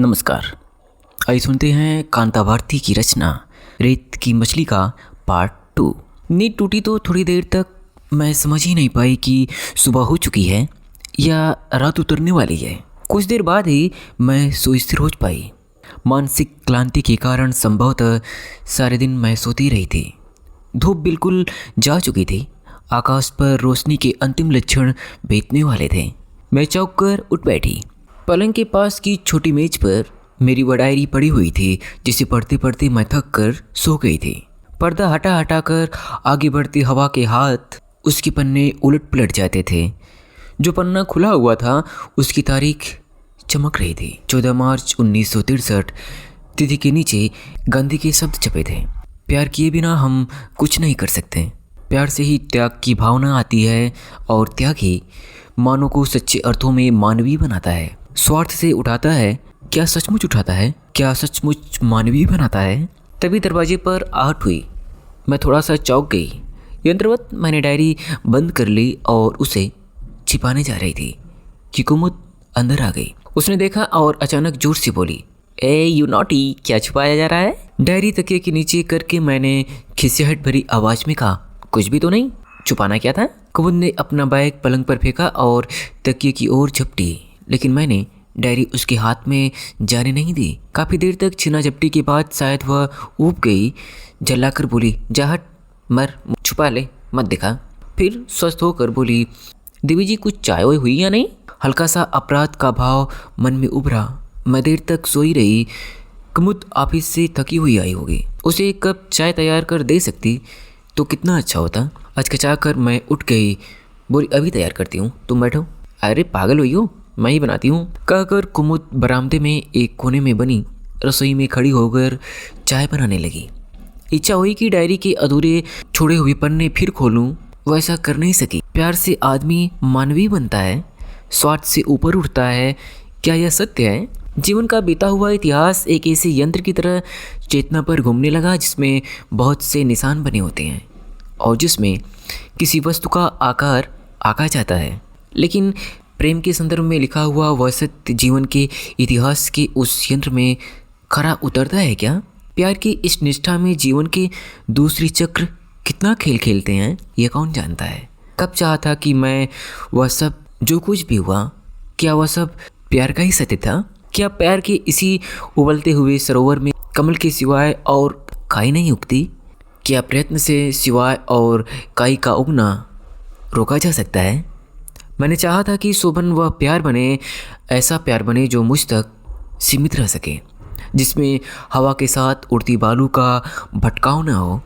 नमस्कार। आइए सुनते हैं कांता भारती की रचना रेत की मछली का पार्ट 2। नींद टूटी तो थोड़ी देर तक मैं समझ ही नहीं पाई कि सुबह हो चुकी है या रात उतरने वाली है। कुछ देर बाद ही मैं सुस्थिर हो पाई। मानसिक क्लांति के कारण संभवतः सारे दिन मैं सोती रही थी। धूप बिल्कुल जा चुकी थी। आकाश पर रोशनी के अंतिम लक्षण बीतने वाले थे। मैं चौंक कर उठ बैठी। पलंग के पास की छोटी मेज पर मेरी वह डायरी पड़ी हुई थी जिसे पढ़ते पढ़ते मैं थक कर सो गई थी। पर्दा हटा हटा कर आगे बढ़ती हवा के हाथ उसके पन्ने उलट पलट जाते थे। जो पन्ना खुला हुआ था उसकी तारीख चमक रही थी। 14 मार्च 1963। तिथि के नीचे गांधी के शब्द छपे थे। प्यार किए बिना हम कुछ नहीं कर सकते। प्यार से ही त्याग की भावना आती है और त्याग ही मानव को सच्चे अर्थों में मानवीय बनाता है। स्वार्थ से उठाता है, क्या सचमुच उठाता है? क्या सचमुच मानवीय बनाता है? तभी दरवाजे पर आहट हुई। मैं थोड़ा सा चौंक गई। यंत्रवत मैंने डायरी बंद कर ली और उसे छिपाने जा रही थी कि कुमुद अंदर आ गई। उसने देखा और अचानक जोर से बोली, ए यू नॉटी, क्या छुपाया जा रहा है? डायरी तकिए के नीचे करके मैंने खिसियाहट भरी आवाज में कहा, कुछ भी तो नहीं। छुपाना क्या था? कुमुद ने अपना बैग पलंग पर फेंका और तकिए की ओर झपटी, लेकिन मैंने डायरी उसके हाथ में जाने नहीं दी। काफ़ी देर तक छीना झपटी के बाद शायद वह ऊब गई। जलाकर बोली, जा हट, मर, छुपा ले, मत दिखा। फिर स्वस्थ होकर बोली, देवी जी कुछ चाय वाय हुई या नहीं? हल्का सा अपराध का भाव मन में उभरा। मैं देर तक सोई रही। कुमुद ऑफिस से थकी हुई आई होगी। उसे एक कप चाय तैयार कर दे सकती तो कितना अच्छा होता। अचकचा कर मैं उठ गई। बोली, अभी तैयार करती हूँ, तुम बैठो। अरे पागल हुई हो, मैं ही बनाती हूँ, कहकर कुमुद बरामदे में एक कोने में बनी रसोई में खड़ी होकर चाय बनाने लगी। इच्छा हुई कि डायरी के अधूरे छोड़े हुए पन्ने फिर खोलूं, वैसा कर नहीं सकी। प्यार से आदमी मानवीय बनता है, स्वार्थ से ऊपर उठता है। क्या यह सत्य है? जीवन का बीता हुआ इतिहास एक ऐसे यंत्र की तरह चेतना पर घूमने लगा जिसमें बहुत से निशान बने होते हैं और जिसमें किसी वस्तु का आकार आंका जाता है। लेकिन प्रेम के संदर्भ में लिखा हुआ वह सत्य जीवन के इतिहास के उस यंत्र में खरा उतरता है क्या? प्यार की इस निष्ठा में जीवन के दूसरी चक्र कितना खेल खेलते हैं, यह कौन जानता है। कब चाहा था कि मैं वह सब जो कुछ भी हुआ, क्या वह सब प्यार का ही सत्य था? क्या प्यार के इसी उबलते हुए सरोवर में कमल के सिवाय और काई नहीं उगती? क्या प्रयत्न से सिवाय और काई का उगना रोका जा सकता है? मैंने चाहा था कि शोभन वह प्यार बने, ऐसा प्यार बने जो मुझ तक सीमित रह सके, जिसमें हवा के साथ उड़ती बालू का भटकाव न हो,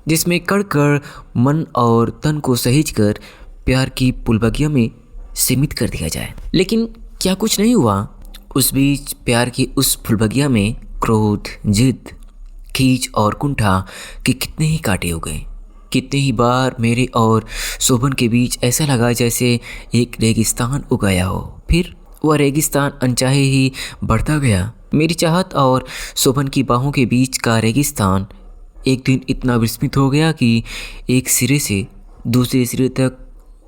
जिसमें कड़ कड़ मन और तन को सहेज कर प्यार की पुलबगिया में सीमित कर दिया जाए। लेकिन क्या कुछ नहीं हुआ? उस बीच प्यार की उस फुलबगिया में क्रोध, जिद, खींच और कुंठा के कितने ही कांटे हो गए। कितने ही बार मेरे और शोभन के बीच ऐसा लगा जैसे एक रेगिस्तान उगाया हो। फिर वह रेगिस्तान अनचाहे ही बढ़ता गया। मेरी चाहत और शोभन की बाहों के बीच का रेगिस्तान एक दिन इतना विस्मित हो गया कि एक सिरे से दूसरे सिरे तक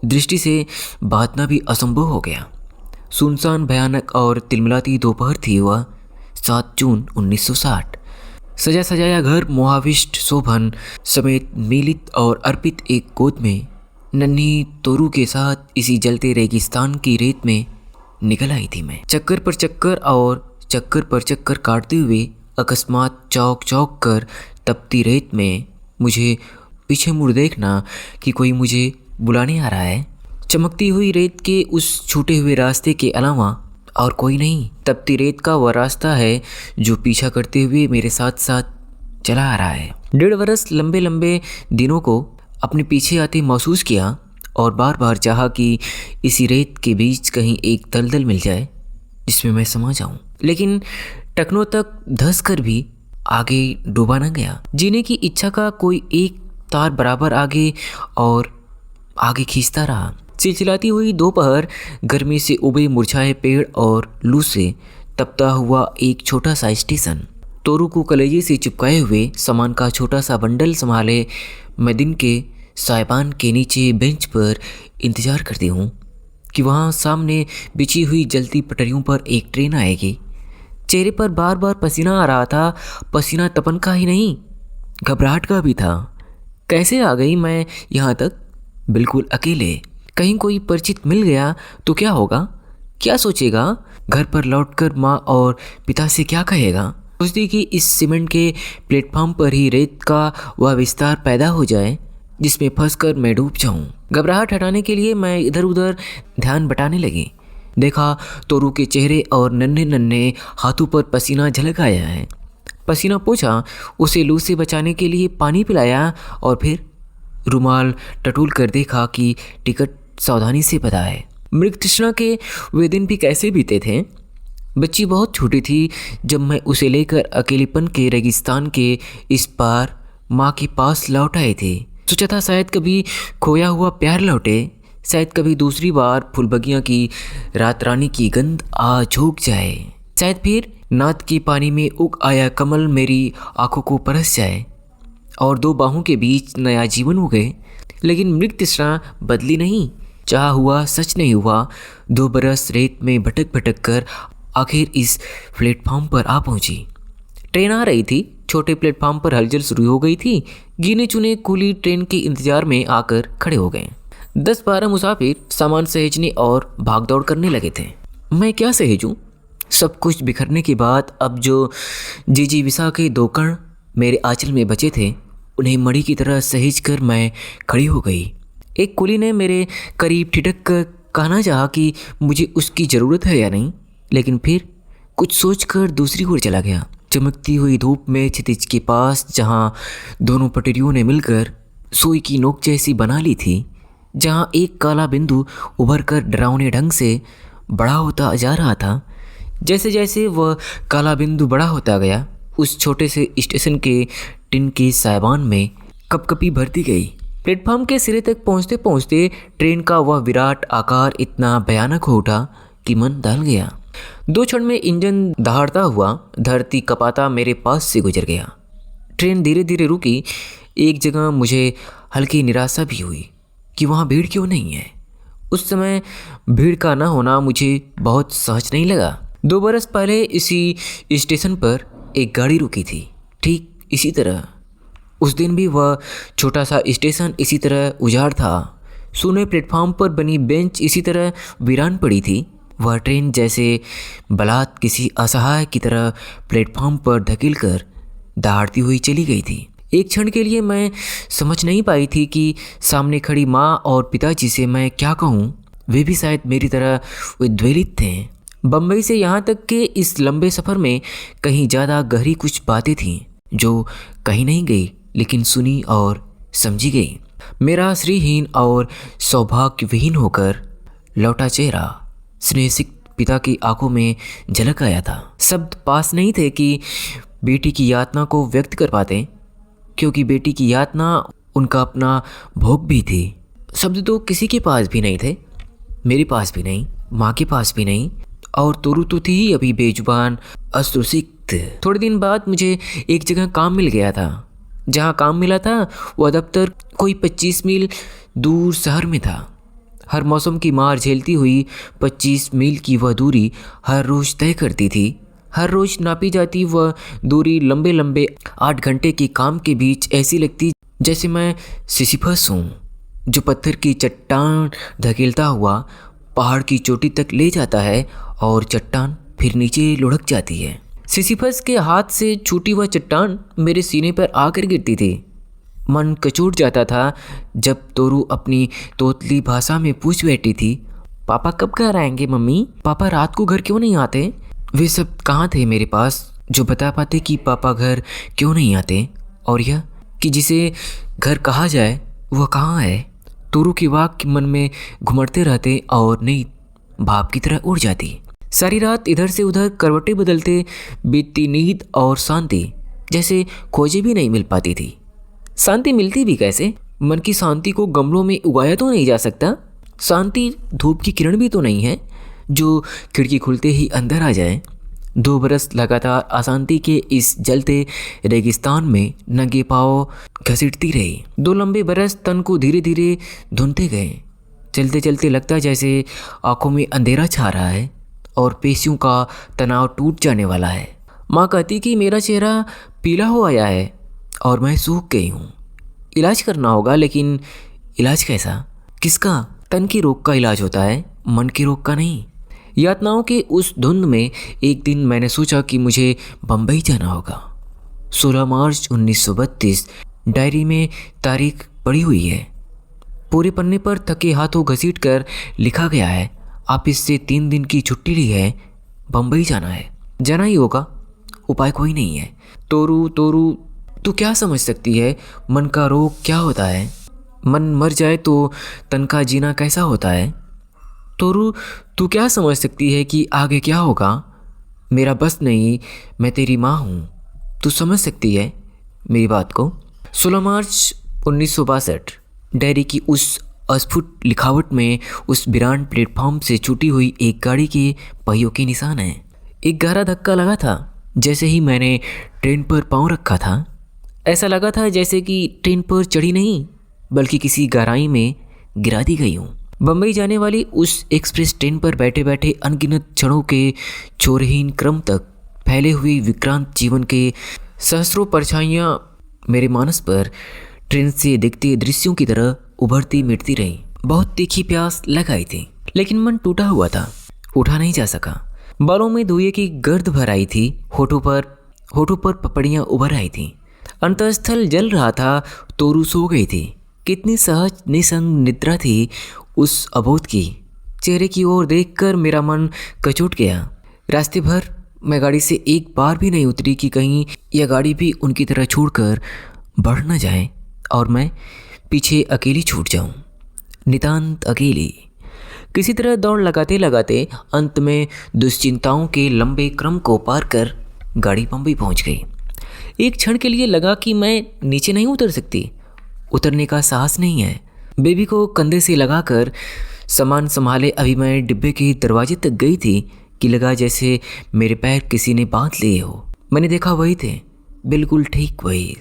दृष्टि से बांधना भी असंभव हो गया। सुनसान, भयानक और तिलमिलाती दोपहर थी वह, 7 जून 1960। सजा सजाया घर मोहाविष्ट शोभन समेत मिलित और अर्पित एक गोद में नन्ही तोरू के साथ इसी जलते रेगिस्तान की रेत में निकल आई थी मैं। चक्कर पर चक्कर काटते हुए अकस्मात चौक चौक कर तपती रेत में मुझे पीछे मुड़ देखना कि कोई मुझे बुलाने आ रहा है। चमकती हुई रेत के उस छूटे हुए रास्ते के अलावा और कोई नहीं। तपती रेत का वह रास्ता है जो पीछा करते हुए मेरे साथ साथ चला आ रहा है। 1.5 वर्ष लंबे लंबे दिनों को अपने पीछे आते महसूस किया और बार बार चाहा कि इसी रेत के बीच कहीं एक दलदल मिल जाए जिसमें मैं समा जाऊं। लेकिन टखनों तक धंस कर भी आगे डूबा न गया। जीने की इच्छा का कोई एक तार बराबर आगे और आगे खींचता रहा। चिलचिलाती हुई दोपहर, गर्मी से उबे मुरझाए पेड़ और लू से तपता हुआ एक छोटा सा स्टेशन, तोरू को कलेजे से चिपकाए हुए सामान का छोटा सा बंडल संभाले मैं दिन के सायबान के नीचे बेंच पर इंतजार करती हूँ कि वहाँ सामने बिछी हुई जलती पटरियों पर एक ट्रेन आएगी चेहरे पर बार बार पसीना आ रहा था। पसीना तपन का ही नहीं, घबराहट का भी था। कैसे आ गई मैं यहाँ तक, बिल्कुल अकेले? कहीं कोई परिचित मिल गया तो क्या होगा, क्या सोचेगा? घर पर लौटकर माँ और पिता से क्या कहेगा? सोचती कि इस सीमेंट के प्लेटफॉर्म पर ही रेत का वह विस्तार पैदा हो जाए जिसमें फंसकर मैं डूब जाऊं। घबराहट हटाने के लिए मैं इधर उधर ध्यान बटाने लगी। देखा तोरू के चेहरे और नन्हे नन्हे हाथों पर पसीना झलक आया है। पसीना पोंछा, उसे लू से बचाने के लिए पानी पिलाया और फिर रुमाल टटोल कर देखा कि टिकट सावधानी से बंधा है। मृग तृष्णा के वे दिन भी कैसे बीते थे। बच्ची बहुत छोटी थी जब मैं उसे लेकर अकेलेपन के रेगिस्तान के इस पार माँ के पास लौट आए थे। सोचा था शायद कभी खोया हुआ प्यार लौटे, शायद कभी दूसरी बार फूलबगियाँ की रात रानी की गंध आ झोंक जाए, शायद फिर नाद के पानी में उग आया कमल मेरी आंखों को परस जाए और दो बाहों के बीच नया जीवन उगे। लेकिन मृग तृष्णा बदली नहीं। चाह हुआ सच नहीं हुआ। 2 बरस रेत में भटक भटक कर आखिर इस प्लेटफॉर्म पर आ पहुंची। ट्रेन आ रही थी। छोटे प्लेटफॉर्म पर हलचल शुरू हो गई थी। गिने चुने कुली ट्रेन के इंतजार में आकर खड़े हो गए। 10-12 मुसाफिर सामान सहेजने और भागदौड़ करने लगे थे। मैं क्या सहेजूं? सब कुछ बिखरने के बाद अब जो जीजीविसा के 2 कण मेरे आंचल में बचे थे उन्हें मणि की तरह सहेज कर मैं खड़ी हो गई। एक कुली ने मेरे करीब ठिठक कर कहना चाहा कि मुझे उसकी ज़रूरत है या नहीं, लेकिन फिर कुछ सोचकर दूसरी ओर चला गया। चमकती हुई धूप में क्षितिज के पास जहाँ दोनों पटरियों ने मिलकर सुई की नोक जैसी बना ली थी, जहाँ एक काला बिंदु उभर कर डरावने ढंग से बड़ा होता जा रहा था, जैसे जैसे वह काला बिंदु बड़ा होता गया उस छोटे से स्टेशन के टिन के साइबान में कपकपी भरती गई। प्लेटफॉर्म के सिरे तक पहुंचते पहुंचते ट्रेन का वह विराट आकार इतना भयानक हो उठा कि मन दहल गया। 2 क्षण में इंजन दहाड़ता हुआ धरती कपाता मेरे पास से गुजर गया। ट्रेन धीरे धीरे रुकी। एक जगह मुझे हल्की निराशा भी हुई कि वहाँ भीड़ क्यों नहीं है। उस समय भीड़ का न होना मुझे बहुत सहज नहीं लगा। 2 बरस पहले इसी स्टेशन पर एक गाड़ी रुकी थी, ठीक इसी तरह। उस दिन भी वह छोटा सा स्टेशन इसी तरह उजाड़ था। सूने प्लेटफॉर्म पर बनी बेंच इसी तरह वीरान पड़ी थी। वह ट्रेन जैसे बलात् किसी असहाय की तरह प्लेटफॉर्म पर धकेल कर दहाड़ती हुई चली गई थी। एक क्षण के लिए मैं समझ नहीं पाई थी कि सामने खड़ी माँ और पिताजी से मैं क्या कहूँ। वे भी शायद मेरी तरह उद्वेलित थे। बम्बई से यहाँ तक के इस लंबे सफ़र में कहीं ज़्यादा गहरी कुछ बातें थीं जो कहीं नहीं गई लेकिन सुनी और समझी गई। मेरा श्रीहीन और सौभाग्यविहीन होकर लौटा चेहरा स्नेहसिक्त पिता की आंखों में झलक आया था। शब्द पास नहीं थे कि बेटी की यातना को व्यक्त कर पाते, क्योंकि बेटी की यातना उनका अपना भोग भी थी। शब्द तो किसी के पास भी नहीं थे, मेरे पास भी नहीं, माँ के पास भी नहीं, और तोरू तो थी ही अभी बेजुबान अस्त्रसिक्त। थोड़े दिन बाद मुझे एक जगह काम मिल गया था। जहाँ काम मिला था वह दफ्तर कोई 25 मील दूर शहर में था। हर मौसम की मार झेलती हुई 25 मील की वह दूरी हर रोज़ तय करती थी। हर रोज़ नापी जाती वह दूरी लंबे लंबे 8 घंटे के काम के बीच ऐसी लगती जैसे मैं सिसिफस हूँ, जो पत्थर की चट्टान धकेलता हुआ पहाड़ की चोटी तक ले जाता है और चट्टान फिर नीचे लुढ़क जाती है। सिसिफस के हाथ से छूटी वह चट्टान मेरे सीने पर आकर गिरती थी। मन कचोट जाता था जब तोरू अपनी तोतली भाषा में पूछ बैठी थी, पापा कब घर आएंगे मम्मी? पापा रात को घर क्यों नहीं आते? वे सब कहाँ थे मेरे पास जो बता पाते कि पापा घर क्यों नहीं आते? और यह कि जिसे घर कहा जाए वह कहाँ है? तोरू के वाक्य मन में घुमड़ते रहते और नई भाप की तरह उड़ जाती। सारी रात इधर से उधर करवटें बदलते बीतती नींद और शांति जैसे खोजे भी नहीं मिल पाती थी। शांति मिलती भी कैसे? मन की शांति को गमलों में उगाया तो नहीं जा सकता। शांति धूप की किरण भी तो नहीं है जो खिड़की खुलते ही अंदर आ जाए। 2 बरस लगातार अशांति के इस जलते रेगिस्तान में नंगे पाँव घसीटती रही। 2 लंबे बरस तन को धीरे धीरे धुनते गए। चलते चलते लगता जैसे आंखों में अंधेरा छा रहा है और पेशियों का तनाव टूट जाने वाला है। माँ कहती कि मेरा चेहरा पीला हो आया है और मैं सूख गई हूँ। इलाज करना होगा, लेकिन इलाज कैसा? किसका? तन की रोग का इलाज होता है, मन की रोग का नहीं। यातनाओं के उस धुंध में एक दिन मैंने सोचा कि मुझे बम्बई जाना होगा। 16 मार्च 1932 डायरी में तारीख पड़ी हुई है। पूरे पन्ने पर थके हाथों घसीट कर लिखा गया है, ऑफिस से 3 दिन की छुट्टी ली है, बम्बई जाना है। जाना ही होगा, उपाय कोई नहीं है। तोरू तोरू, तू क्या समझ सकती है मन का रोग क्या होता है? मन मर जाए तो तन का जीना कैसा होता है? तोरू, तू क्या समझ सकती है कि आगे क्या होगा? मेरा बस नहीं, मैं तेरी माँ हूँ, तू समझ सकती है मेरी बात को। 16 मार्च 1962 डायरी की उस अस्फुट लिखावट में उस वीरान प्लेटफॉर्म से छूटी हुई एक गाड़ी के पहियों के निशान हैं। एक गहरा धक्का लगा था जैसे ही मैंने ट्रेन पर पाँव रखा था। ऐसा लगा था जैसे कि ट्रेन पर चढ़ी नहीं, बल्कि किसी गहराई में गिरा दी गई हूँ। बम्बई जाने वाली उस एक्सप्रेस ट्रेन पर बैठे बैठे अनगिनत क्षणों के छोरहीन क्रम तक फैले हुए विक्रांत जीवन के सहस्रों परछाइयाँ मेरे मानस पर ट्रेन से दिखते दृश्यों की तरह उभरती मिटती रही। बहुत तीखी प्यास लगाई थी, लेकिन मन टूटा हुआ था, उठा नहीं जा सका। बालों में धुएं की गर्द भर आई थी, होठों पर पपड़ियाँ उभर आई थीं। अंतःस्थल जल रहा था। तोरू सो गई थी। कितनी सहज निसंग निद्रा थी उस अबोध की। चेहरे की ओर देखकर मेरा मन कचोट गया। रास्ते भर मैं गाड़ी से एक बार भी नहीं उतरी कि कहीं यह गाड़ी भी उनकी तरह छोड़कर बढ़ न जाए और मैं पीछे अकेली छूट जाऊं, नितांत अकेली। किसी तरह दौड़ लगाते लगाते अंत में दुश्चिंताओं के लंबे क्रम को पार कर गाड़ी बम्बई पहुंच गई। एक क्षण के लिए लगा कि मैं नीचे नहीं उतर सकती। उतरने का साहस नहीं है। बेबी को कंधे से लगाकर सामान संभाले अभी मैं डिब्बे के दरवाजे तक गई थी कि लगा जैसे मेरे पैर किसी ने बांध लिए हो। मैंने देखा वही थे, बिल्कुल ठीक वही,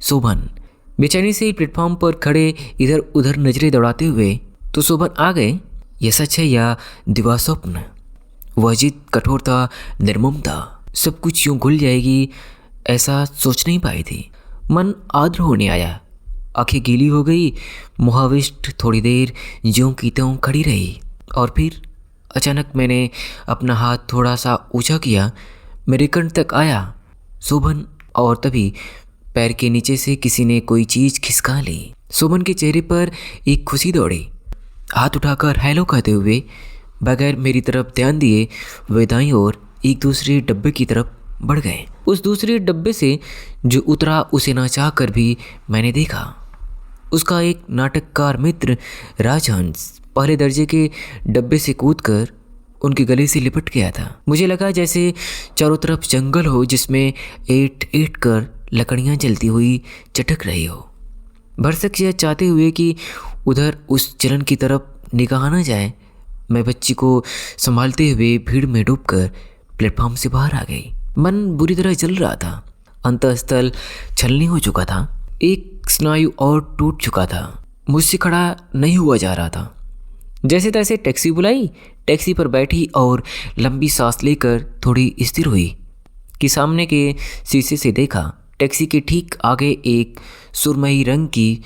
शोभन। बेचैनी से प्लेटफॉर्म पर खड़े इधर उधर नजरें दौड़ाते हुए। तो शोभन आ गए? यह सच है या दिवा स्वप्न? वह जिद, कठोरता, निर्ममता, सब कुछ यूं घुल जाएगी ऐसा सोच नहीं पाई थी। मन आर्द्र होने आया, आंखें गीली हो गई। मोहाविष्ट थोड़ी देर ज्यों की त्यों खड़ी रही और फिर अचानक मैंने अपना हाथ थोड़ा सा ऊंचा किया, मेरे कंठ तक आया शोभन, और तभी पैर के नीचे से किसी ने कोई चीज़ खिसका ली। शोभन के चेहरे पर एक खुशी दौड़ी। हाथ उठाकर हेलो कहते हुए बगैर मेरी तरफ ध्यान दिए वे दाईं ओर एक दूसरे डब्बे की तरफ बढ़ गए। उस दूसरे डब्बे से जो उतरा उसे ना चाह कर भी मैंने देखा। उसका एक नाटककार मित्र राजहंस पहले दर्जे के डब्बे से कूदकर उनके गले से लिपट गया था। मुझे लगा जैसे चारों तरफ जंगल हो जिसमें एट एट कर लकड़ियां जलती हुई चटक रही हो। भरसक यह चाहते हुए कि उधर उस चलन की तरफ निगाह न जाए, मैं बच्ची को संभालते हुए भीड़ में डूबकर प्लेटफॉर्म से बाहर आ गई। मन बुरी तरह जल रहा था। अंतःस्थल छलनी हो चुका था। एक स्नायु और टूट चुका था। मुझसे खड़ा नहीं हुआ जा रहा था। जैसे तैसे टैक्सी बुलाई, टैक्सी पर बैठी और लंबी सांस लेकर थोड़ी स्थिर हुई कि सामने के शीशे से देखा टैक्सी के ठीक आगे एक सुरमई रंग की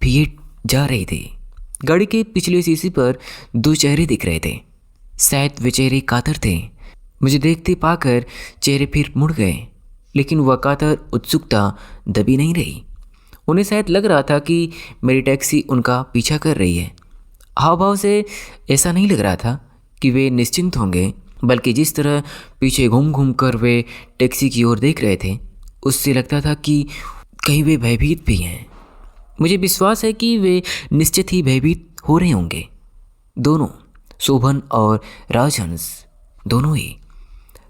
फिएट जा रही थी। गाड़ी के पिछले शीशे पर 2 चेहरे दिख रहे थे। शायद वे चेहरे कातर थे। मुझे देखते पाकर चेहरे फिर मुड़ गए, लेकिन वह कातर उत्सुकता दबी नहीं रही। उन्हें शायद लग रहा था कि मेरी टैक्सी उनका पीछा कर रही है। हाव भाव से ऐसा नहीं लग रहा था कि वे निश्चिंत होंगे, बल्कि जिस तरह पीछे घूम घूम कर वे टैक्सी की ओर देख रहे थे उससे लगता था कि कहीं वे भयभीत भी हैं। मुझे विश्वास है कि वे निश्चित ही भयभीत हो रहे होंगे। दोनों, शोभन और राजहंस, दोनों ही।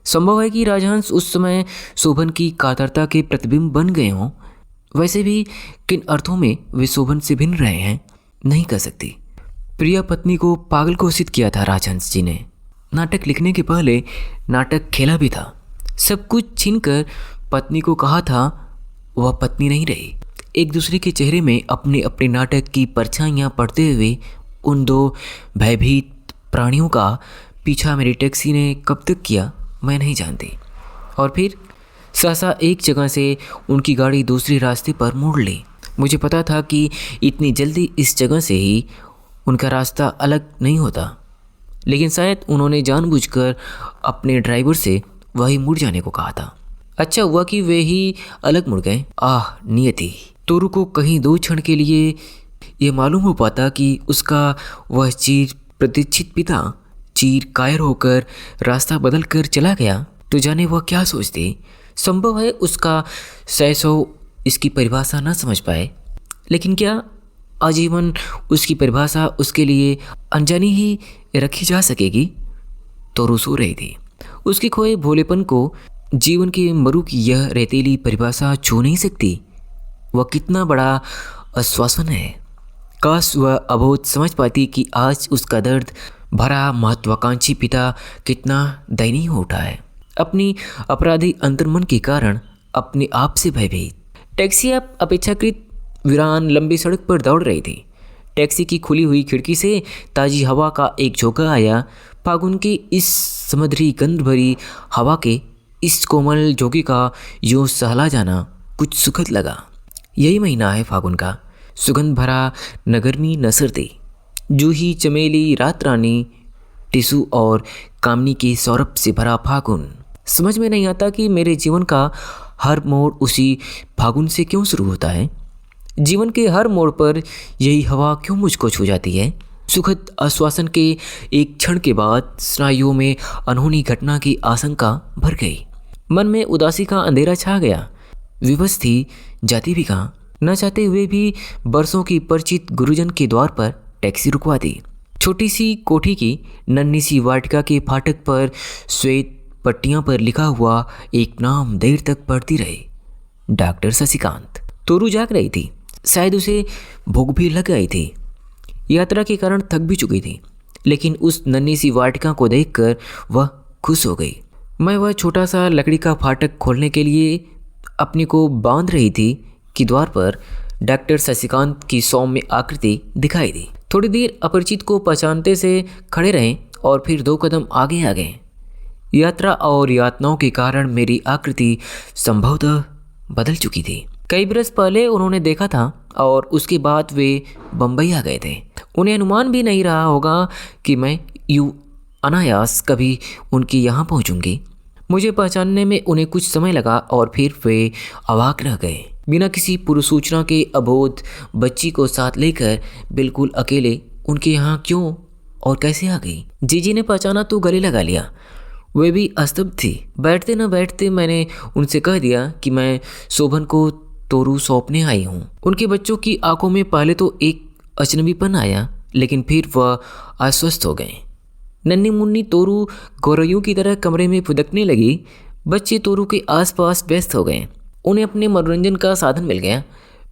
संभव है कि राजहंस उस समय शोभन की कातरता के प्रतिबिंब बन गए हों। वैसे भी किन अर्थों में वे शोभन से भिन्न रहे हैं नहीं कह सकती। प्रिया पत्नी को पागल घोषित किया था राजहंस जी ने। नाटक लिखने के पहले नाटक खेला भी था। सब कुछ छीनकर पत्नी को कहा था वह पत्नी नहीं रही। एक दूसरे के चेहरे में अपने अपने नाटक की परछाइयाँ पड़ते हुए उन 2 भयभीत प्राणियों का पीछा मेरी टैक्सी ने कब तक किया मैं नहीं जानती। और फिर सहसा एक जगह से उनकी गाड़ी दूसरी रास्ते पर मोड़ ली। मुझे पता था कि इतनी जल्दी इस जगह से ही उनका रास्ता अलग नहीं होता, लेकिन शायद उन्होंने जानबूझकर अपने ड्राइवर से वही मुड़ जाने को कहा था। अच्छा हुआ कि वे ही अलग मुड़ गए। आह नियति। तोरू को कहीं 2 क्षण के लिए ये मालूम हो पाता कि उसका वह चिर प्रतीक्षित पिता चीर कायर होकर रास्ता बदल कर चला गया तो जाने वह क्या सोचते। संभव है उसका सैसो इसकी परिभाषा न समझ पाए, लेकिन क्या आजीवन उसकी परिभाषा उसके लिए अनजानी ही रखी जा सकेगी। तोरू सो रही थी। उसके खोए भोलेपन को जीवन के मरु की यह रेतीली परिभाषा छू नहीं सकती। वह कितना बड़ा आश्वासन है। काश वह अबोध समझ पाती कि आज उसका दर्द भरा महत्वाकांक्षी पिता कितना दयनीय हो उठा है, अपनी अपराधी अंतर्मन के कारण अपने आप से भयभीत। टैक्सी अब अपेक्षाकृत वीरान लंबी सड़क पर दौड़ रही थी। टैक्सी की खुली हुई खिड़की से ताज़ी हवा का एक झोंका आया। फागुन की इस समुद्री गंध भरी हवा के इस कोमल झोंके का यूँ सहला जाना कुछ सुखद लगा। यही महीना है फागुन का, सुगंध भरा न गर्मी न सर्दी, जूही चमेली रात रानी टिशु और कामनी के सौरभ से भरा फागुन। समझ में नहीं आता कि मेरे जीवन का हर मोड़ उसी फागुन से क्यों शुरू होता है। जीवन के हर मोड़ पर यही हवा क्यों मुझको छू जाती है। सुखद आश्वासन के एक क्षण के बाद स्नायुओं में अनहोनी घटना की आशंका भर गई। मन में उदासी का अंधेरा छा गया। विवश थी जाती भी कहाँ। न चाहते हुए भी बरसों की परिचित गुरुजन के द्वार पर टैक्सी रुकवा दी। छोटी सी कोठी की नन्ही सी वाटिका के फाटक पर श्वेत पट्टियां पर लिखा हुआ एक नाम देर तक पढ़ती रही, डॉक्टर शशिकांत। तोरू जाग रही थी। शायद उसे भूख भी लग गई थी। यात्रा के कारण थक भी चुकी थी, लेकिन उस नन्ही सी वाटिका को देखकर वह खुश हो गई। मैं वह छोटा सा लकड़ी का फाटक खोलने के लिए अपने को बांध रही थी कि द्वार पर डॉक्टर शशिकांत की सौम्य आकृति दिखाई दी। थोड़ी देर अपरिचित को पहचानते से खड़े रहें और फिर 2 कदम आगे आ गए। यात्रा और यातनाओं के कारण मेरी आकृति संभवतः बदल चुकी थी। कई बरस पहले उन्होंने देखा था और उसके बाद वे बम्बई आ गए थे। उन्हें अनुमान भी नहीं रहा होगा कि मैं यूँ अनायास कभी उनके यहाँ पहुँचूंगी। मुझे पहचानने में उन्हें कुछ समय लगा और फिर वे अवाक रह गए। बिना किसी पूर्व सूचना के अबोध बच्ची को साथ लेकर बिल्कुल अकेले उनके यहाँ क्यों और कैसे आ गई। जीजी ने पहचाना तो गले लगा लिया। वे भी अस्तब्ध थी। बैठते न बैठते मैंने उनसे कह दिया कि मैं शोभन को तोरू सौंपने आई हूँ। उनके बच्चों की आंखों में पहले तो एक अजनबीपन आया, लेकिन फिर वह आश्वस्त हो गए। नन्ही मुन्नी तोरू गौरैयों की तरह कमरे में फुदकने लगी। बच्चे तोरू के आसपास व्यस्त हो गए। उन्हें अपने मनोरंजन का साधन मिल गया।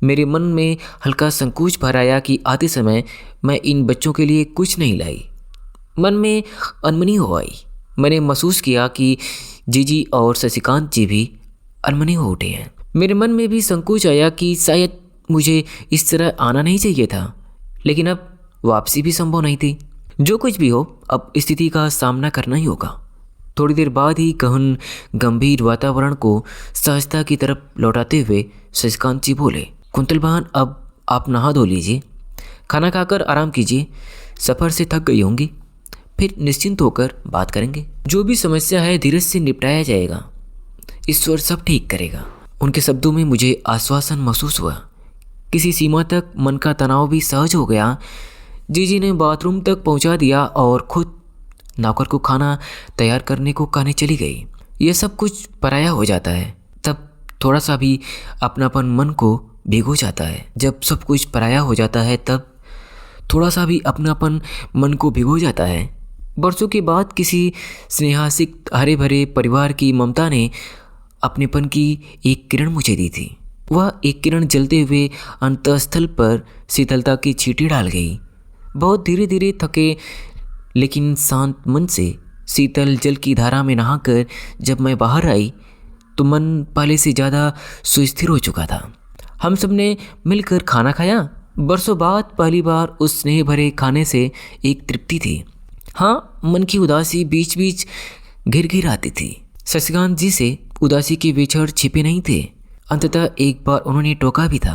मेरे मन में हल्का संकोच भर आया कि आते समय मैं इन बच्चों के लिए कुछ नहीं लाई। मन में अनमनी हो आई। मैंने महसूस किया कि जीजी और शशिकांत जी भी अनमने हो उठे हैं। मेरे मन में भी संकोच आया कि शायद मुझे इस तरह आना नहीं चाहिए था, लेकिन अब वापसी भी संभव नहीं थी। जो कुछ भी हो, अब स्थिति का सामना करना ही होगा। थोड़ी देर बाद ही गहन गंभीर वातावरण को सहजता की तरफ लौटाते हुए शशिकांत जी बोले, कुंतल बहन अब आप नहा धो लीजिए, खाना खाकर आराम कीजिए। सफ़र से थक गई होंगी, फिर निश्चिंत होकर बात करेंगे। जो भी समस्या है धीरज से निपटाया जाएगा, ईश्वर सब ठीक करेगा। उनके शब्दों में मुझे आश्वासन महसूस हुआ। किसी सीमा तक मन का तनाव भी सहज हो गया। जीजी ने बाथरूम तक पहुंचा दिया और खुद नौकर को खाना तैयार करने को कहने चली गई। यह सब कुछ पराया हो जाता है, तब थोड़ा सा भी अपनापन मन को भिगो जाता है। जब सब कुछ पराया हो जाता है तब थोड़ा सा भी अपनापन मन को भिगो जाता है। बरसों के बाद किसी स्नेहासिक हरे भरे परिवार की ममता ने अपनेपन की एक किरण मुझे दी थी। वह एक किरण जलते हुए अंतःस्थल पर शीतलता की छींटी डाल गई। बहुत धीरे धीरे थके लेकिन शांत मन से शीतल जल की धारा में नहाकर जब मैं बाहर आई तो मन पहले से ज़्यादा सुस्थिर हो चुका था। हम सब ने मिलकर खाना खाया। बरसों बाद पहली बार उस स्नेह भरे खाने से एक तृप्ति थी। हाँ, मन की उदासी बीच बीच घिर घिर आती थी। शशिकांत जी से उदासी के विछड़ छिपे नहीं थे। अंततः एक बार उन्होंने टोका भी था।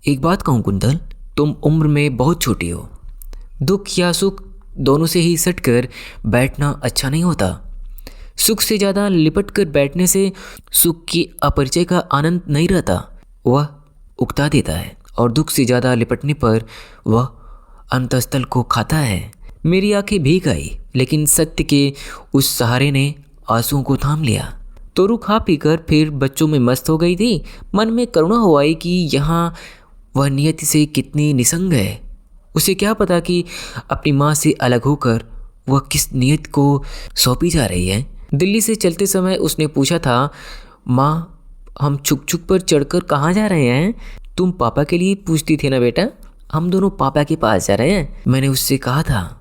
एक बात कहूँ कुंतल, तुम उम्र में बहुत छोटी हो। दुख या सुख दोनों से ही सटकर बैठना अच्छा नहीं होता। सुख से ज़्यादा लिपट कर बैठने से सुख की अपरिचय का आनंद नहीं रहता, वह उकता देता है, और दुख से ज़्यादा लिपटने पर वह अंतस्थल को खाता है। मेरी आंखें भीग आई, लेकिन सत्य के उस सहारे ने आंसुओं को थाम लिया। तोरू खा पीकर फिर बच्चों में मस्त हो गई थी। मन में करुणा हो आई कि यहाँ वह नियति से कितनी निसंग है। उसे क्या पता कि अपनी माँ से अलग होकर वह किस नियत को सौंपी जा रही है। दिल्ली से चलते समय उसने पूछा था, माँ हम छुक छुक पर चढ़कर कहाँ जा रहे हैं? तुम पापा के लिए पूछती थी ना बेटा, हम दोनों पापा के पास जा रहे हैं, मैंने उससे कहा था।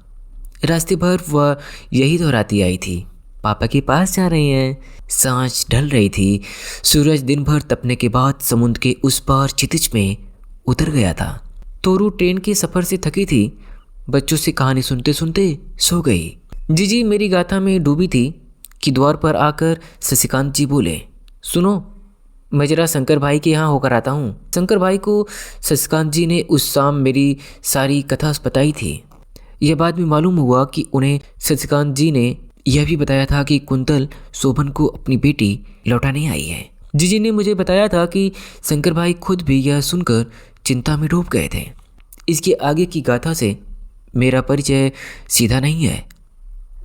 रास्ते भर वह यही दोहराती आई थी, पापा के पास जा रहे हैं। सांझ ढल रही थी। सूरज दिन भर तपने के बाद समुद्र के उस पार क्षितिज में उतर गया था। तोरू ट्रेन के सफ़र से थकी थी। बच्चों से कहानी सुनते सुनते सो गई। जीजी मेरी गाथा में डूबी थी कि द्वार पर आकर शशिकांत जी बोले, सुनो मैं जरा शंकर भाई के यहाँ होकर आता हूँ। शंकर भाई को शशिकांत जी ने उस शाम मेरी सारी कथा बताई थी। यह बाद में मालूम हुआ कि उन्हें शशिकांत जी ने यह भी बताया था कि कुंतल शोभन को अपनी बेटी लौटाने आई है। जीजी ने मुझे बताया था कि शंकर भाई खुद भी यह सुनकर चिंता में डूब गए थे। इसके आगे की गाथा से मेरा परिचय सीधा नहीं है।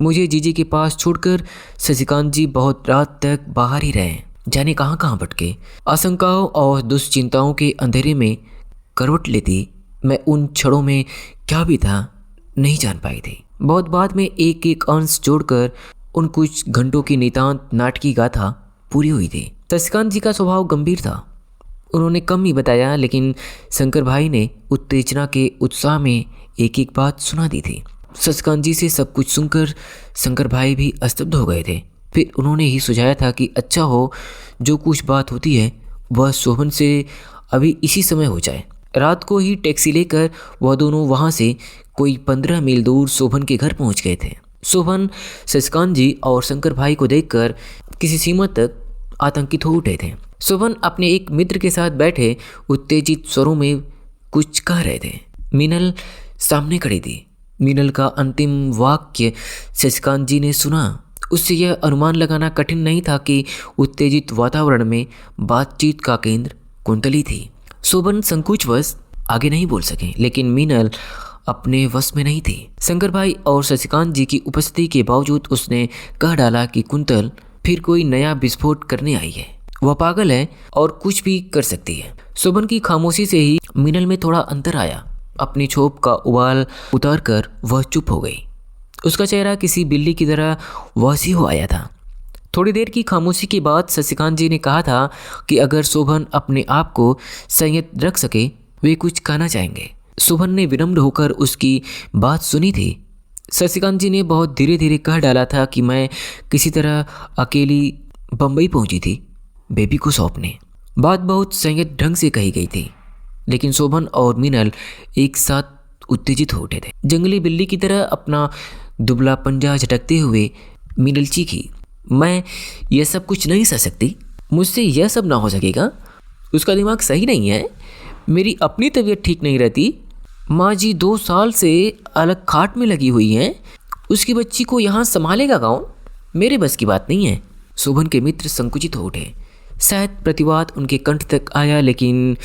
मुझे जीजी के पास छोड़कर शशिकांत जी बहुत रात तक बाहर ही रहे, जाने कहाँ कहाँ भटके। आशंकाओं और दुश्चिंताओं के अंधेरे में करवट लेती मैं उन क्षणों में क्या भी था नहीं जान पाई थी। बहुत बाद में एक एक अंश जोड़कर उन कुछ घंटों की नितांत नाटकी गाथा पूरी हुई थी। शशिकांत जी का स्वभाव गंभीर था। उन्होंने कम ही बताया, लेकिन शंकर भाई ने उत्तेजना के उत्साह में एक एक बात सुना दी थी। शशिकांत जी से सब कुछ सुनकर शंकर भाई भी स्तब्ध हो गए थे। फिर उन्होंने ही सुझाया था कि अच्छा हो जो कुछ बात होती है वह शोभन से अभी इसी समय हो जाए। रात को ही टैक्सी लेकर वह दोनों वहाँ से कोई 15 मील दूर शोभन के घर पहुँच गए थे। शोभन शशिकांत जी और शंकर भाई को देखकर किसी सीमा तक आतंकित हो उठे थे। शोभन अपने एक मित्र के साथ बैठे उत्तेजित स्वरों में कुछ कह रहे थे। मीनल सामने खड़ी थी। मीनल का अंतिम वाक्य शशिकांत जी ने सुना। उससे यह अनुमान लगाना कठिन नहीं था कि उत्तेजित वातावरण में बातचीत का केंद्र कुंतली थी। शोभन संकोचवश आगे नहीं बोल सके, लेकिन मीनल अपने वश में नहीं थी। शंकर भाई और शशिकांत जी की उपस्थिति के बावजूद उसने कह डाला कि कुंतल फिर कोई नया विस्फोट करने आई है। वह पागल है और कुछ भी कर सकती है। शोभन की खामोशी से ही मीनल में थोड़ा अंतर आया। अपनी छोप का उबाल उतार कर वह चुप हो गई। उसका चेहरा किसी बिल्ली की तरह वासी हो आया था। थोड़ी देर की खामोशी के बाद शशिकांत जी ने कहा था कि अगर शोभन अपने आप को संयत रख सके वे कुछ कहना चाहेंगे। शोभन ने विनम्र होकर उसकी बात सुनी थी। शशिकांत जी ने बहुत धीरे धीरे कह डाला था कि मैं किसी तरह अकेली बम्बई पहुंची थी बेबी को सौंपने। बात बहुत संयत ढंग से कही गई थी, लेकिन शोभन और मीनल एक साथ उत्तेजित हो उठे थे। जंगली बिल्ली की तरह अपना दुबला पंजा झटकते हुए मीनल चीखी, मैं यह सब कुछ नहीं सह सकती, मुझसे यह सब ना हो सकेगा। उसका दिमाग सही नहीं है। मेरी अपनी तबीयत ठीक नहीं रहती। माँ जी 2 साल से अलग खाट में लगी हुई हैं। उसकी बच्ची को यहाँ संभालेगा कौन? मेरे बस की बात नहीं है। शोभन के मित्र संकुचित हो उठे। शायद प्रतिवाद उनके कंठ तक आया, लेकिन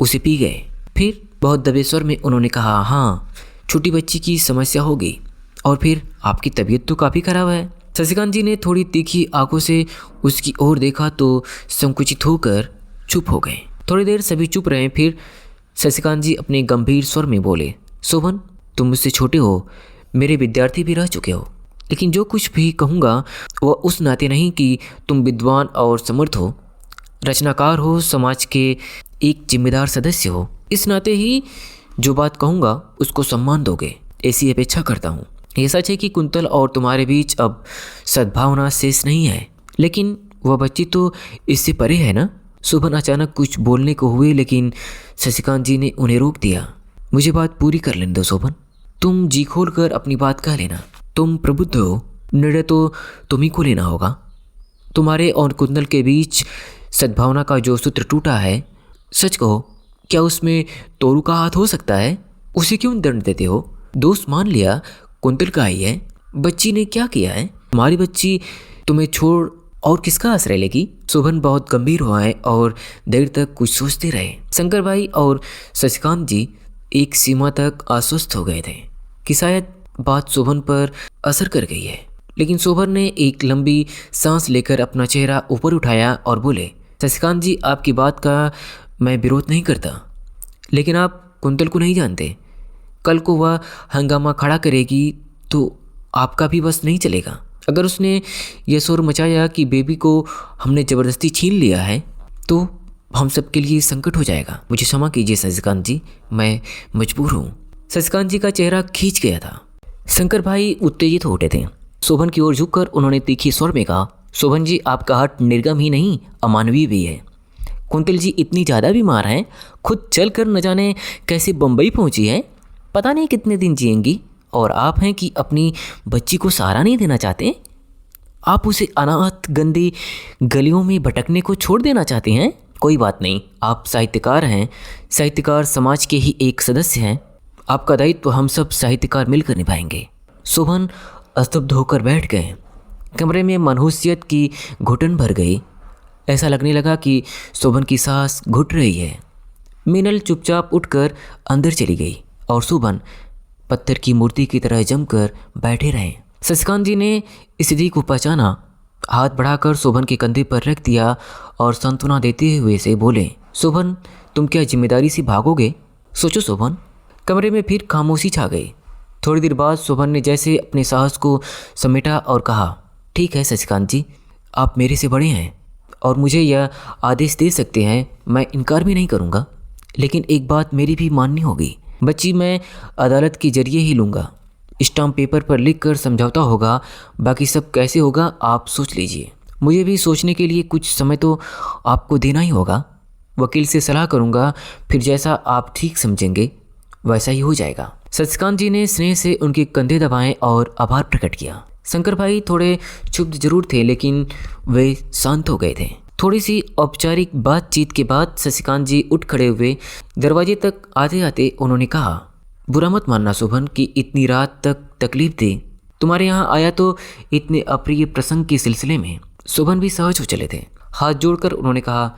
उसे पी गए। फिर बहुत दबे स्वर में उन्होंने कहा, हाँ छोटी बच्ची की समस्या होगी, और फिर आपकी तबीयत तो काफ़ी खराब है। शशिकांत जी ने थोड़ी तीखी आंखों से उसकी ओर देखा तो संकुचित होकर चुप हो गए। थोड़ी देर सभी चुप रहे। फिर शशिकांत जी अपने गंभीर स्वर में बोले, शोभन तुम मुझसे छोटे हो, मेरे विद्यार्थी भी रह चुके हो, लेकिन जो कुछ भी कहूँगा वह उस नाते नहीं कि तुम विद्वान और समर्थ हो, रचनाकार हो, समाज के एक जिम्मेदार सदस्य हो। इस नाते ही जो बात कहूँगा उसको सम्मान दोगे, ऐसी अपेक्षा करता हूँ। यह सच है कि कुंतल और तुम्हारे बीच अब सद्भावना शेष नहीं है, लेकिन वह बच्ची तो इससे परे है ना। शोभन अचानक कुछ बोलने को हुए, लेकिन शशिकांत जी ने उन्हें रोक दिया। मुझे बात पूरी कर लेने दो शोभन, तुम जी खोल कर अपनी बात कह लेना। तुम प्रबुद्ध हो, निर्णय तो तुम्ही को लेना होगा। तुम्हारे और कुंदन के बीच सद्भावना का जो सूत्र टूटा है, सच कहो क्या उसमें तोरू का हाथ हो सकता है? उसे क्यों दंड देते हो? दोस्त मान लिया कुंतल का ही है, बच्ची ने क्या किया है? तुम्हारी बच्ची तुम्हें छोड़ और किसका आश्रय लेगी? शोभन बहुत गंभीर हुआ है और देर तक कुछ सोचते रहे। शंकर भाई और शशिकांत जी एक सीमा तक आश्वस्त हो गए थे कि शायद बात शोभन पर असर कर गई है, लेकिन शोभन ने एक लंबी सांस लेकर अपना चेहरा ऊपर उठाया और बोले, शशिकांत जी, आपकी बात का मैं विरोध नहीं करता, लेकिन आप कुंतल को नहीं जानते। कल को वह हंगामा खड़ा करेगी तो आपका भी बस नहीं चलेगा। अगर उसने यह शोर मचाया कि बेबी को हमने ज़बरदस्ती छीन लिया है तो हम सब के लिए संकट हो जाएगा। मुझे क्षमा कीजिए शशिकांत जी, मैं मजबूर हूँ। शशिकांत जी का चेहरा खींच गया था। शंकर भाई उत्तेजित हो उठे थे। शोभन की ओर झुककर उन्होंने तीखी स्वर में कहा, शोभन जी, आपका हट निर्गम ही नहीं अमानवीय भी है। कुंतल जी इतनी ज़्यादा बीमार हैं, खुद चल कर न जाने कैसे बम्बई पहुंची है, पता नहीं कितने दिन जिएंगी, और आप हैं कि अपनी बच्ची को सहारा नहीं देना चाहते। आप उसे अनाथ गंदी गलियों में भटकने को छोड़ देना चाहते हैं। कोई बात नहीं, आप साहित्यकार हैं, साहित्यकार समाज के ही एक सदस्य हैं। आपका दायित्व हम सब साहित्यकार मिलकर निभाएंगे। शोभन स्तब्ध होकर बैठ गए। कमरे में मनहूसियत की घुटन भर गई। ऐसा लगने लगा कि शोभन की सांस घुट रही है। मीनल चुपचाप उठकर अंदर चली गई और शोभन पत्थर की मूर्ति की तरह जमकर बैठे रहे। शशिकांत जी ने स्थिति को पहचाना, हाथ बढ़ाकर शोभन के कंधे पर रख दिया और सांत्वना देते हुए से बोले, शोभन, तुम क्या जिम्मेदारी से भागोगे? सोचो शोभन। कमरे में फिर खामोशी छा गई। थोड़ी देर बाद शोभन ने जैसे अपने साहस को समेटा और कहा, ठीक है शशिकांत जी, आप मेरे से बड़े हैं और मुझे यह आदेश दे सकते हैं, मैं इनकार भी नहीं करूँगा, लेकिन एक बात मेरी भी माननी होगी। बच्ची मैं अदालत के जरिए ही लूँगा। स्टाम्प पेपर पर लिख कर समझौता होगा, बाकी सब कैसे होगा आप सोच लीजिए। मुझे भी सोचने के लिए कुछ समय तो आपको देना ही होगा। वकील से सलाह करूँगा, फिर जैसा आप ठीक समझेंगे वैसा ही हो जाएगा। शशिकांत जी ने स्नेह से उनके कंधे दबाए और आभार प्रकट किया। शंकर भाई थोड़े क्षुब्ध जरूर थे, लेकिन वे शांत हो गए थे। थोड़ी सी औपचारिक बातचीत के बाद शशिकांत जी उठ खड़े हुए। दरवाजे तक आते आते उन्होंने कहा, बुरा मत मानना शोभन कि इतनी रात तक तकलीफ दी। तुम्हारे यहाँ आया तो इतने अप्रिय प्रसंग के सिलसिले में। शोभन भी सहज हो चले थे। हाथ जोड़कर उन्होंने कहा,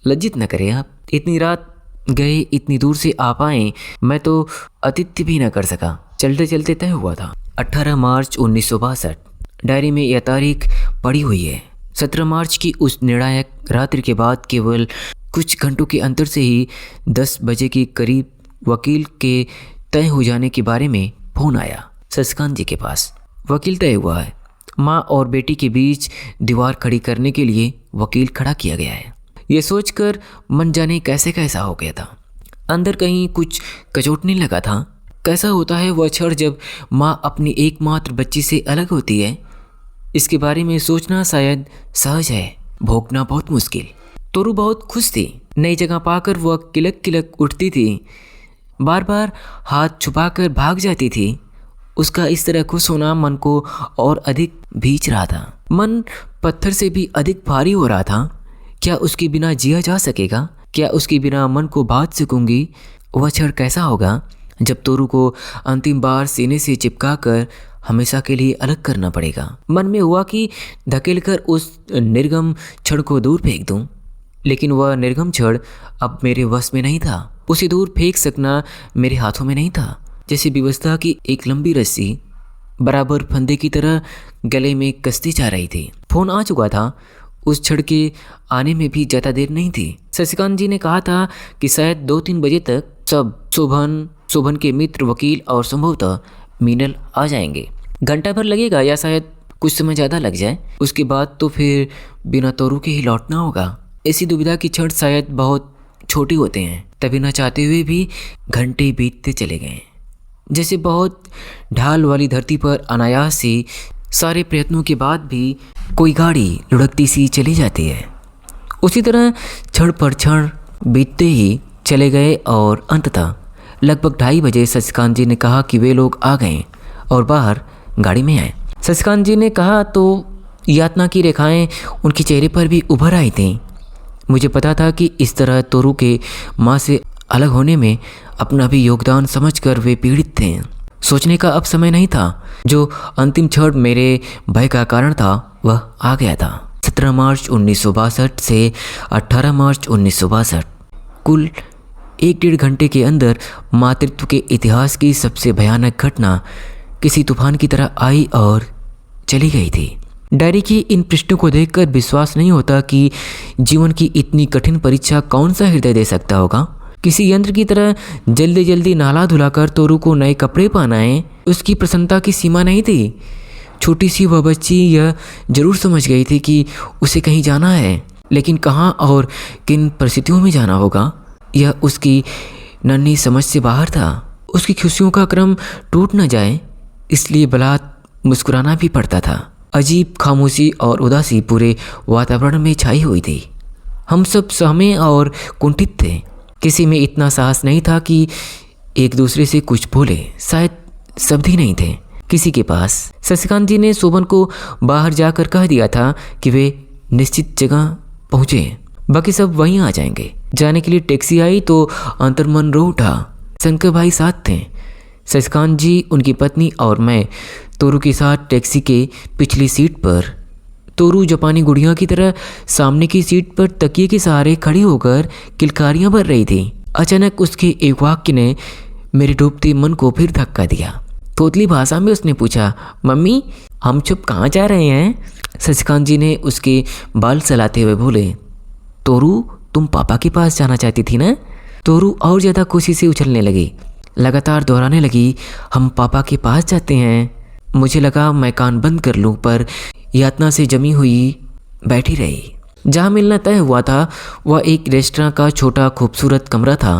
लज्जित न करें आप, इतनी रात गए, इतनी दूर से आप आए, मैं तो आतिथ्य भी न कर सका। चलते चलते तय हुआ था 18 मार्च 1962। डायरी में यह तारीख पड़ी हुई है। 17 मार्च की उस निर्णायक रात्रि के बाद केवल कुछ घंटों के अंतर से ही 10 बजे के करीब वकील के तय हो जाने के बारे में फोन आया शशिकांत जी के पास। वकील तय हुआ है। माँ और बेटी के बीच दीवार खड़ी करने के लिए वकील खड़ा किया गया है। ये सोचकर मन जाने कैसे कैसा हो गया था। अंदर कहीं कुछ कचोटने लगा था। कैसा होता है वह क्षण जब माँ अपनी एकमात्र बच्ची से अलग होती है। इसके बारे में सोचना शायद सहज है, भोगना बहुत मुश्किल। तोरू बहुत खुश थी। नई जगह पाकर वह किलक किलक उठती थी, बार बार हाथ छुपाकर भाग जाती थी। उसका इस तरह खुश होना मन को और अधिक भींच रहा था। मन पत्थर से भी अधिक भारी हो रहा था। क्या उसके बिना जिया जा सकेगा? क्या उसके बिना मन को बांध सकूंगी? वह क्षण कैसा होगा जब तोरू को अंतिम बार सीने से चिपका कर हमेशा के लिए अलग करना पड़ेगा। मन में हुआ कि धकेलकर उस निर्गम क्षण को दूर फेंक दूं, लेकिन वह निर्गम क्षण अब मेरे वश में नहीं था। उसे दूर फेंक सकना मेरे हाथों में नहीं था। जैसे विवशता की एक लंबी रस्सी बराबर फंदे की तरह गले में कसती जा रही थी। फोन आ चुका था। उस क्षण के आने में भी ज़्यादा देर नहीं थी। शशिकांत जी ने कहा था कि शायद 2-3 बजे तक सब शोभन के मित्र, वकील और संभवतः मीनल आ जाएंगे। घंटा भर लगेगा या शायद कुछ समय ज़्यादा लग जाए। उसके बाद तो फिर बिना तोरू के ही लौटना होगा। ऐसी दुविधा की क्षण शायद बहुत छोटी होते हैं, तभी न चाहते हुए भी घंटे बीतते चले गए। जैसे बहुत ढाल वाली धरती पर अनायास से सारे प्रयत्नों के बाद भी कोई गाड़ी लुढ़कती सी चली जाती है, उसी तरह क्षण पर क्षण बीतते ही चले गए और अंततः लगभग 2:30 बजे शशिकांत जी ने कहा कि वे लोग आ गए और बाहर गाड़ी में आए। शशिकांत जी ने कहा तो यातना की रेखाएं उनके चेहरे पर भी उभर आई थीं। मुझे पता था कि इस तरह तोरू के माँ से अलग होने में अपना भी योगदान समझकर वे पीड़ित थे। सोचने का अब समय नहीं था। जो अंतिम क्षण मेरे भय का कारण था वह आ गया था। 17 मार्च 1962 से 18 मार्च 1962, कुल 1-1.5 घंटे के अंदर मातृत्व के इतिहास की सबसे भयानक घटना किसी तूफान की तरह आई और चली गई थी। डायरी की इन पृष्ठों को देखकर विश्वास नहीं होता कि जीवन की इतनी कठिन परीक्षा कौन सा हृदय दे सकता होगा। किसी यंत्र की तरह जल्दी जल्दी नहला धुलाकर तोरू को नए कपड़े पहनाए, उसकी प्रसन्नता की सीमा नहीं थी। छोटी सी वह बच्ची यह जरूर समझ गई थी कि उसे कहीं जाना है, लेकिन कहाँ और किन परिस्थितियों में जाना होगा यह उसकी नन्ही समझ से बाहर था। उसकी खुशियों का क्रम टूट न जाए इसलिए बलात् मुस्कुराना भी पड़ता था। अजीब खामोशी और उदासी पूरे वातावरण में छाई हुई थी। हम सब सहमे और कुंठित थे। किसी में इतना साहस नहीं था कि एक दूसरे से कुछ बोले। शायद शब्द ही नहीं थे किसी के पास। शशिकांत जी ने शोभन को बाहर जाकर कह दिया था कि वे निश्चित जगह पहुँचे, बाकी सब वहीं आ जाएंगे। जाने के लिए टैक्सी आई तो अंतर्मन रो उठा। शंकर भाई साथ थे। शशिकांत जी, उनकी पत्नी और मैं तोरू के साथ टैक्सी के पिछली सीट पर। तोरू जापानी गुड़िया की तरह सामने की सीट पर तकिए के सहारे खड़ी होकर किलकारियां भर रही थी। अचानक उसके एक वाक्य ने मेरे डूबते मन को फिर धक्का दिया। तोतली भाषा में उसने पूछा, मम्मी हम चुप कहाँ जा रहे हैं? शशिकांत जी ने उसके बाल सहलाते हुए बोले, तोरू तुम पापा के पास जाना चाहती थी ना? तोरू और ज़्यादा खुशी से उछलने लगी, लगातार दोहराने लगी, हम पापा के पास जाते हैं। मुझे लगा मैं कान बंद कर लूं, पर यातना से जमी हुई बैठी रही। जहाँ मिलना तय हुआ था वह एक रेस्टोरेंट का छोटा खूबसूरत कमरा था।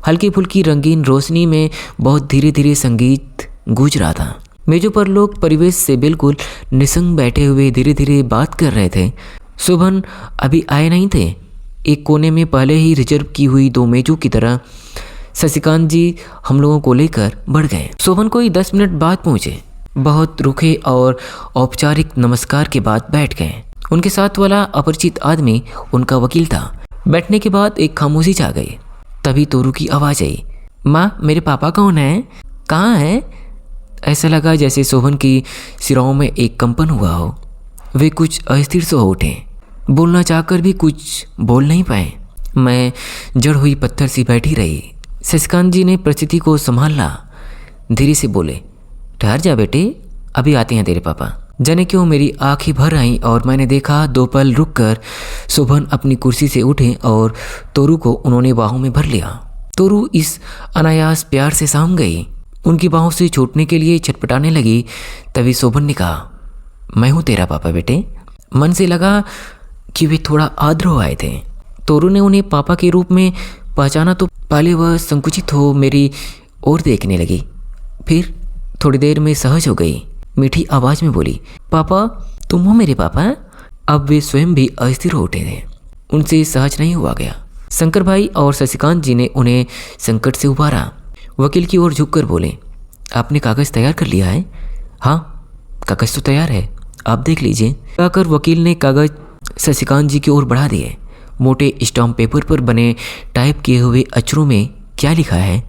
हल्की फुल्की रंगीन रोशनी में बहुत धीरे धीरे संगीत गूंज रहा था। मेजों पर लोग परिवेश से बिल्कुल निसंग बैठे हुए धीरे धीरे बात कर रहे थे। शोभन अभी आए नहीं थे। एक कोने में पहले ही रिजर्व की हुई 2 मेजों की तरह शशिकांत जी हम लोगों को लेकर बढ़ गए। शोभन कोई 10 मिनट बाद पहुंचे। बहुत रुखे और औपचारिक नमस्कार के बाद बैठ गए। उनके साथ वाला अपरिचित आदमी उनका वकील था। बैठने के बाद एक खामोशी छा गई। तभी तोरू की आवाज़ आई, माँ मेरे पापा कौन है? कहाँ है? ऐसा लगा जैसे शोभन की सिराओं में एक कंपन हुआ हो। वे कुछ अस्थिर से हो उठे। बोलना चाहकर भी कुछ बोल नहीं पाए। मैं जड़ हुई पत्थर सी बैठी रही। शशिकांत जी ने परिस्थिति को संभाला। धीरे से बोले, ठहर जा बेटे, अभी आते हैं तेरे पापा। जाने क्यों मेरी आँखें भर आईं और मैंने देखा 2 पल रुककर शोभन अपनी कुर्सी से उठे और तोरू को उन्होंने बाहों में भर लिया। तोरू इस अनायास प्यार से साम गई। उनकी बाहों से छूटने के लिए छटपटाने लगी। तभी शोभन ने कहा, मैं हूँ तेरा पापा बेटे। मन से लगा कि वे थोड़ा आर्द्र हो आए थे। तोरू ने उन्हें पापा के रूप में पहचाना तो पहले वह संकुचित हो मेरी ओर देखने लगी, फिर थोड़ी देर में सहज हो गई। मीठी आवाज़ में बोली, पापा तुम हो मेरे पापा? अब वे स्वयं भी अस्थिर हो उठे थे। उनसे सहज नहीं हुआ गया। शंकर भाई और शशिकांत जी ने उन्हें संकट से उबारा। वकील की ओर झुककर बोले, आपने कागज़ तैयार कर लिया है? हाँ कागज़ तो तैयार है, आप देख लीजिए। कहकर वकील ने कागज़ शशिकांत जी की ओर बढ़ा दिए। मोटे स्टाम्प पेपर पर बने टाइप किए हुए अक्षरों में क्या लिखा है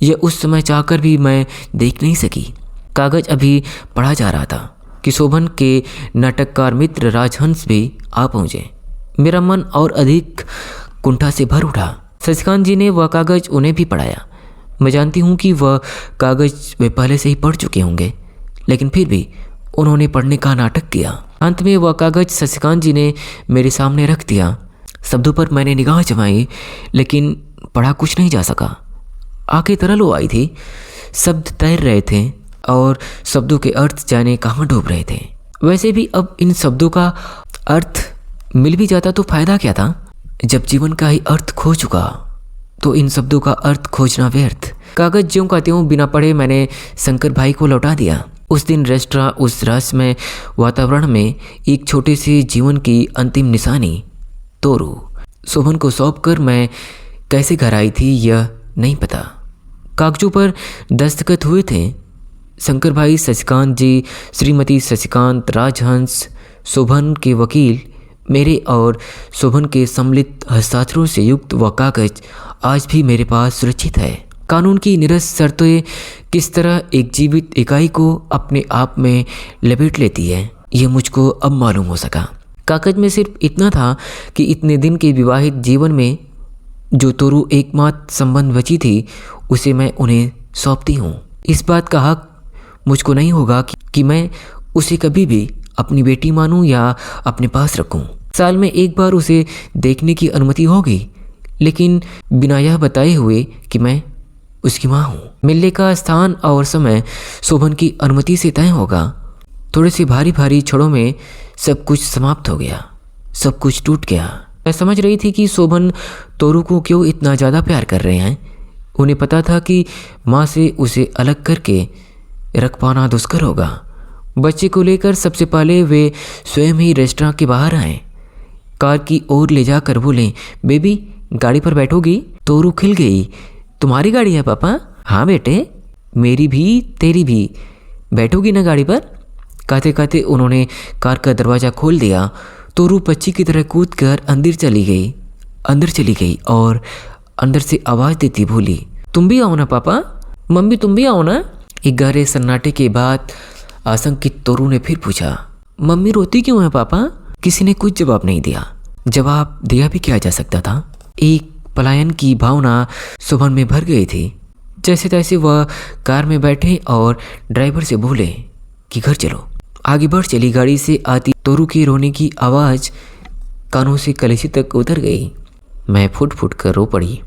यह उस समय चाहकर भी मैं देख नहीं सकी। कागज़ अभी पढ़ा जा रहा था कि शोभन के नाटककार मित्र राजहंस भी आ पहुँचे। मेरा मन और अधिक कुंठा से भर उठा। शशिकांत जी ने वह कागज़ उन्हें भी पढ़ाया। मैं जानती हूँ कि वह कागज़ वे पहले से ही पढ़ चुके होंगे, लेकिन फिर भी उन्होंने पढ़ने का नाटक किया। अंत में वह कागज़ शशिकांत जी ने मेरे सामने रख दिया। शब्दों पर मैंने निगाह जमाई, लेकिन पढ़ा कुछ नहीं जा सका। आंखें तरल हो आई थी। शब्द तैर रहे थे और शब्दों के अर्थ जाने कहाँ डूब रहे थे। वैसे भी अब इन शब्दों का अर्थ मिल भी जाता तो फायदा क्या था? जब जीवन का ही अर्थ खो चुका तो इन शब्दों का अर्थ खोजना व्यर्थ। कागज़ ज्यों का त्यों बिना पढ़े मैंने शंकर भाई को लौटा दिया। उस दिन रेस्टोरेंट उस रहस्यमय वातावरण में एक छोटे से जीवन की अंतिम निशानी तोरू शोभन को सौंप कर मैं कैसे घर आई थी यह नहीं पता। कागजों पर दस्तखत हुए थे, शंकर भाई शशिकांत जी, श्रीमती शशिकांत, राजहंस, शोभन के वकील, मेरे और शोभन के सम्मिलित हस्ताक्षरों से युक्त वह कागज आज भी मेरे पास सुरक्षित है। कानून की निरस्त शर्तें किस तरह एक जीवित इकाई को अपने आप में लपेट लेती है, ये मुझको अब मालूम हो सका। कागज में सिर्फ इतना था कि इतने दिन के विवाहित जीवन में जो तोरू एकमात्र संबंध बची थी, उसे मैं उन्हें सौंपती हूँ। इस बात का हक मुझको नहीं होगा कि मैं उसे कभी भी अपनी बेटी मानूं या अपने पास रखूं। साल में एक बार उसे देखने की अनुमति होगी, लेकिन बिना यह बताए हुए कि मैं उसकी माँ हूँ। मिलने का स्थान और समय शोभन की अनुमति से तय होगा। थोड़े से भारी भारी क्षणों में सब कुछ समाप्त हो गया, सब कुछ टूट गया। मैं समझ रही थी कि शोभन तोरू को क्यों इतना ज़्यादा प्यार कर रहे हैं। उन्हें पता था कि माँ से उसे अलग करके रख पाना दुष्कर होगा। बच्चे को लेकर सबसे पहले वे स्वयं ही रेस्टोरेंट के बाहर आए। कार की ओर ले जाकर बोले, बेबी गाड़ी पर बैठोगी? तोरू खिल गई। तुम्हारी गाड़ी है पापा? हाँ बेटे, मेरी भी तेरी भी। बैठोगी ना गाड़ी पर? कहते कहते उन्होंने कार का दरवाज़ा खोल दिया। तोरू बच्ची की तरह कूदकर अंदर चली गई और अंदर से आवाज़ देती बोली, तुम भी आओ ना पापा, मम्मी तुम भी आओ ना। एक गहरे सन्नाटे के बाद आशंकित तोरू ने फिर पूछा, मम्मी रोती क्यों है पापा? किसी ने कुछ जवाब नहीं दिया। जवाब दिया भी क्या जा सकता था। एक पलायन की भावना शोभन में भर गई थी। जैसे तैसे वह कार में बैठे और ड्राइवर से बोले कि घर चलो। आगे बढ़ चली। गाड़ी से आती तोरू के रोने की आवाज़ कानों से कलेजे तक उतर गई। मैं फुट फुट कर रो पड़ी।